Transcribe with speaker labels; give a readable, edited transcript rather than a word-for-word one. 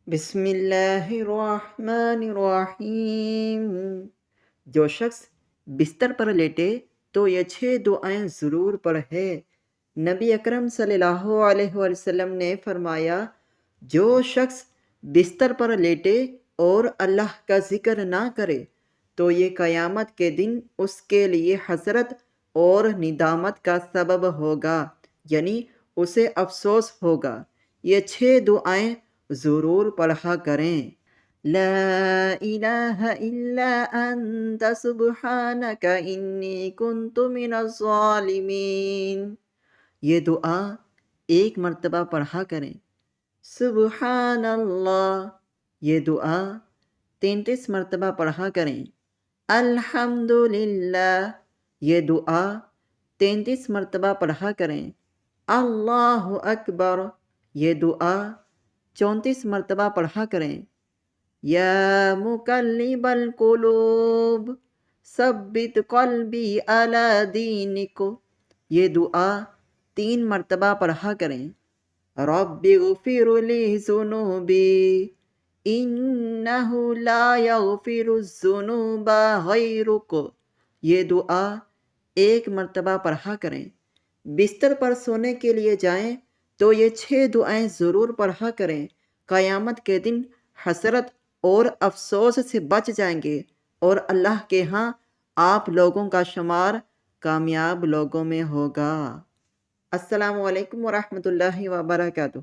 Speaker 1: بسم اللہ الرحمن الرحیم۔ جو شخص بستر پر لیٹے تو یہ 6 دعائیں ضرور پڑھے۔ نبی اکرم صلی اللہ علیہ وسلم نے فرمایا، جو شخص بستر پر لیٹے اور اللہ کا ذکر نہ کرے تو یہ قیامت کے دن اس کے لیے حسرت اور ندامت کا سبب ہوگا، یعنی اسے افسوس ہوگا۔ یہ 6 دعائیں ضرور پڑھا کریں۔ لا الہ الا انت سبحانک انی کنت من الظالمین۔ یہ دعا 1 مرتبہ پڑھا کریں۔ سبحان اللہ، یہ دعا 33 مرتبہ پڑھا کریں۔ الحمدللہ، یہ دعا 33 مرتبہ پڑھا کریں۔ اللہ اکبر، یہ دعا 34 مرتبہ پڑھا کریں۔ یا مقلب القلوب ثبت قلبی علی دینک، یہ دعا 3 مرتبہ پڑھا کریں۔ رب اغفر لی ذنوبی انہ لا یغفر الذنوب غیرک، یہ دعا 1 مرتبہ پڑھا کریں۔ بستر پر سونے کے لیے جائیں تو یہ 6 دعائیں ضرور پڑھا کریں۔ قیامت کے دن حسرت اور افسوس سے بچ جائیں گے اور اللہ کے ہاں آپ لوگوں کا شمار کامیاب لوگوں میں ہوگا۔ السلام علیکم ورحمۃ اللہ وبرکاتہ۔